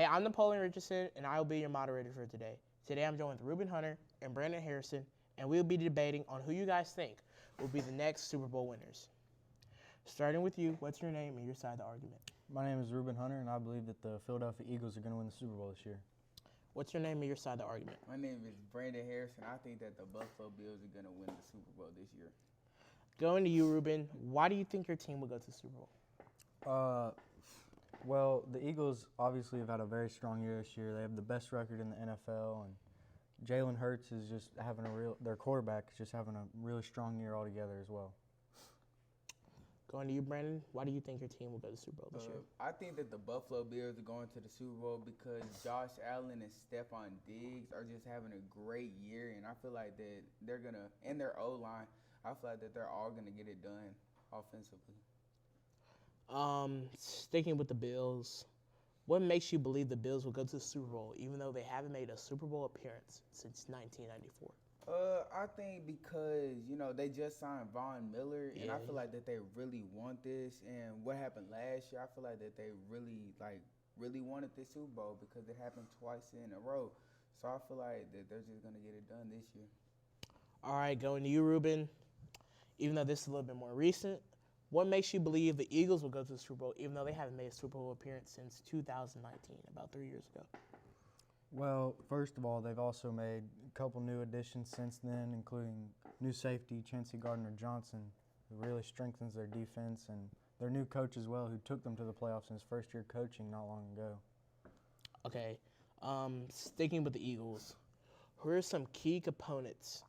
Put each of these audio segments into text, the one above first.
Hey, I'm Napoleon Richardson, and I will be your moderator for today. Today I'm joined with Reuben Hunter and Brandon Harrison, and we'll be debating on who you guys think will be the next Super Bowl winners. Starting with you, what's your name and your side of the argument? My name is Reuben Hunter, and I believe that the Philadelphia Eagles are going to win the Super Bowl this year. What's your name and your side of the argument? My name is Brandon Harrison. I think that the Buffalo Bills are going to win the Super Bowl this year. Going to you, Reuben, why do you think your team will go to the Super Bowl? Well, the Eagles obviously have had a very strong year this year. They have the best record in the NFL, and Jalen Hurts is just having their quarterback is just having a really strong year altogether as well. Going to you, Brandon, why do you think your team will go to the Super Bowl this year? I think that the Buffalo Bills are going to the Super Bowl because Josh Allen and Stephon Diggs are just having a great year, and I feel like that they're going to, and their O-line, I feel like that they're all going to get it done offensively. Sticking with the Bills, what makes you believe the Bills will go to the Super Bowl even though they haven't made a Super Bowl appearance since 1994? I think because, they just signed Von Miller, and I feel like that they really want this. And what happened last year, I feel like that they really wanted this Super Bowl because it happened twice in a row. So I feel like that they're just going to get it done this year. All right, going to you, Reuben. Even though this is a little bit more recent, what makes you believe the Eagles will go to the Super Bowl even though they haven't made a Super Bowl appearance since 2019, about 3 years ago? Well, first of all, they've also made a couple new additions since then, including new safety Chauncey Gardner-Johnson, who really strengthens their defense, and their new coach as well, who took them to the playoffs in his first year coaching not long ago. Okay, sticking with the Eagles, who are some key components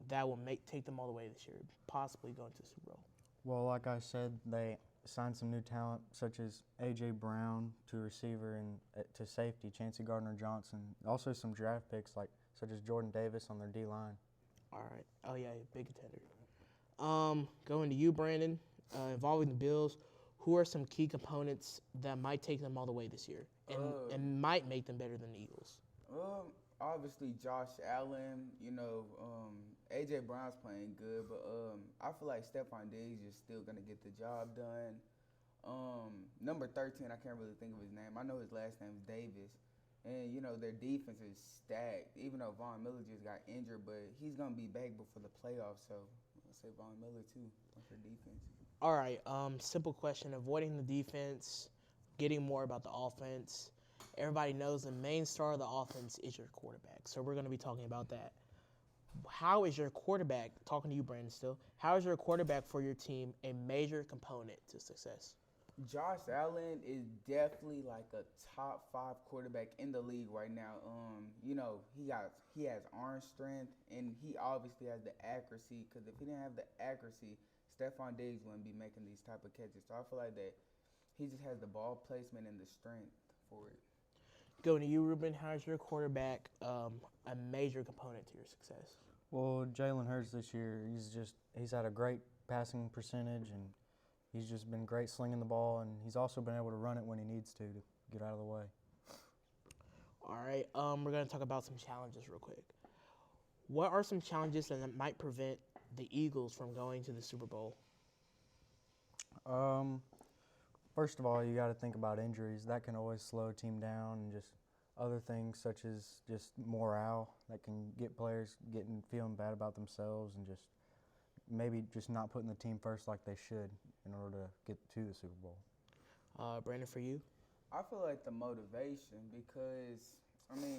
that will take them all the way this year, possibly going to the Super Bowl? Well, like I said, they signed some new talent, such as A.J. Brown to receiver and to safety, Chauncey Gardner-Johnson. Also some draft picks such as Jordan Davis on their D-line. All right. Oh, yeah, big contender. Going to you, Brandon, involving the Bills, who are some key components that might take them all the way this year and might make them better than the Eagles? Obviously Josh Allen, A.J. Brown's playing good, but I feel like Stephon Diggs is still going to get the job done. Number 13, I can't really think of his name. I know his last name is Davis. And, their defense is stacked, even though Von Miller just got injured, but he's going to be back before the playoffs, so I'll say Von Miller, too, for defense. All right, simple question, avoiding the defense, getting more about the offense. Everybody knows the main star of the offense is your quarterback, so we're going to be talking about that. How is your quarterback, talking to you, Brandon, still, how is your quarterback for your team a major component to success? Josh Allen is definitely like a top 5 quarterback in the league right now. He has arm strength, and he obviously has the accuracy, because if he didn't have the accuracy, Stephon Diggs wouldn't be making these type of catches. So I feel like that he just has the ball placement and the strength for it. Going to you, Reuben, how is your quarterback a major component to your success? Well, Jalen Hurts this year, he's had a great passing percentage, and he's just been great slinging the ball, and he's also been able to run it when he needs to get out of the way. All right, we're going to talk about some challenges real quick. What are some challenges that might prevent the Eagles from going to the Super Bowl? First of all, you got to think about injuries. That can always slow a team down, and just other things such as just morale that can get players feeling bad about themselves, and just maybe just not putting the team first like they should in order to get to the Super Bowl. Brandon, for you? I feel like the motivation, because,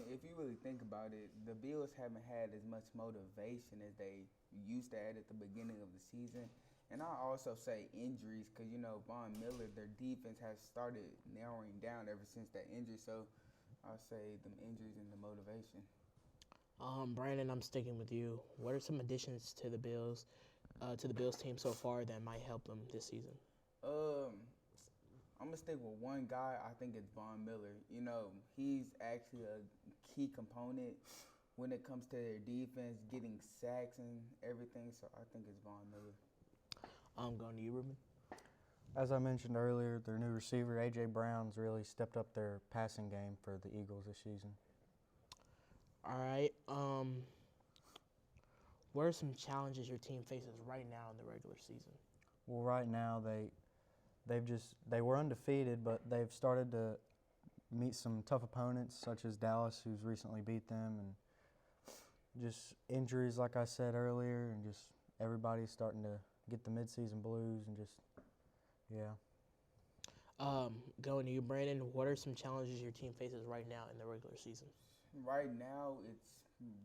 if you really think about it, the Bills haven't had as much motivation as they used to at the beginning of the season. And I also say injuries, because, Von Miller, their defense has started narrowing down ever since that injury. So I'll say the injuries and the motivation. Brandon, I'm sticking with you. What are some additions to the Bills team so far that might help them this season? I'm going to stick with one guy. I think it's Von Miller. He's actually a key component when it comes to their defense, getting sacks and everything. So I think it's Von Miller. I'm going to you, Reuben. As I mentioned earlier, their new receiver, A.J. Brown's really stepped up their passing game for the Eagles this season. All right. What are some challenges your team faces right now in the regular season? Well, right now they were undefeated, but they've started to meet some tough opponents such as Dallas, who's recently beat them, and just injuries, like I said earlier, and just everybody's starting to get the midseason blues and just, yeah. Going to you, Brandon, what are some challenges your team faces right now in the regular season? Right now, it's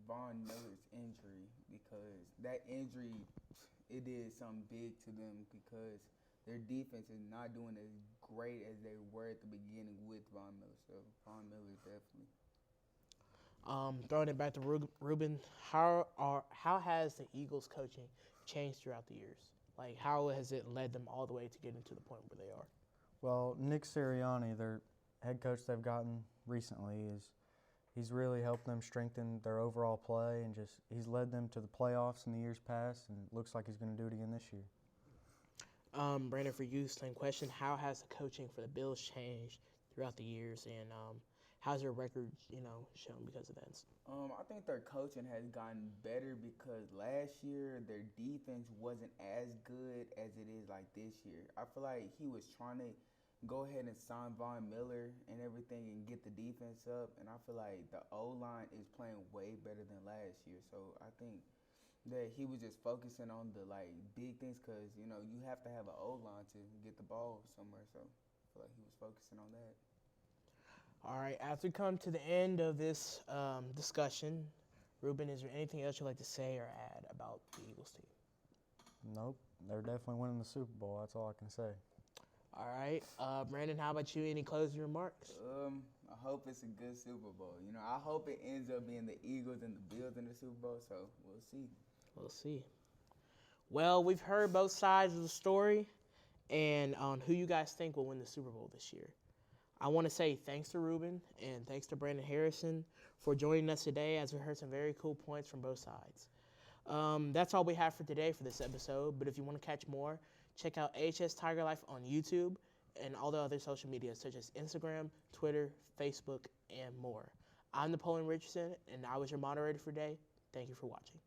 Von Miller's injury because that injury, it did something big to them because their defense is not doing as great as they were at the beginning with Von Miller. So Von Miller definitely. Throwing it back to Reuben, how has the Eagles coaching changed throughout the years? Like, how has it led them all the way to getting to the point where they are? Well, Nick Sirianni, their head coach they've gotten recently, he's really helped them strengthen their overall play, and just he's led them to the playoffs in the years past, and it looks like he's going to do it again this year. Brandon, for you, same question. How has the coaching for the Bills changed throughout the years, and how's their record, shown because of that? I think their coaching has gotten better because last year their defense wasn't as good as it is like this year. I feel like he was trying to go ahead and sign Von Miller and everything and get the defense up, and I feel like the O-line is playing way better than last year. So I think that he was just focusing on the big things because you have to have an O-line to get the ball somewhere. So I feel like he was focusing on that. All right, as we come to the end of this discussion, Reuben, is there anything else you'd like to say or add about the Eagles team? Nope, they're definitely winning the Super Bowl. That's all I can say. All right, Brandon, how about you? Any closing remarks? I hope it's a good Super Bowl. I hope it ends up being the Eagles and the Bills in the Super Bowl. So we'll see. We'll see. Well, we've heard both sides of the story and on who you guys think will win the Super Bowl this year. I want to say thanks to Reuben and thanks to Brandon Harrison for joining us today as we heard some very cool points from both sides. That's all we have for today for this episode, but if you want to catch more, check out HS Tiger Life on YouTube and all the other social media such as Instagram, Twitter, Facebook, and more. I'm Napoleon Richardson, and I was your moderator for today. Thank you for watching.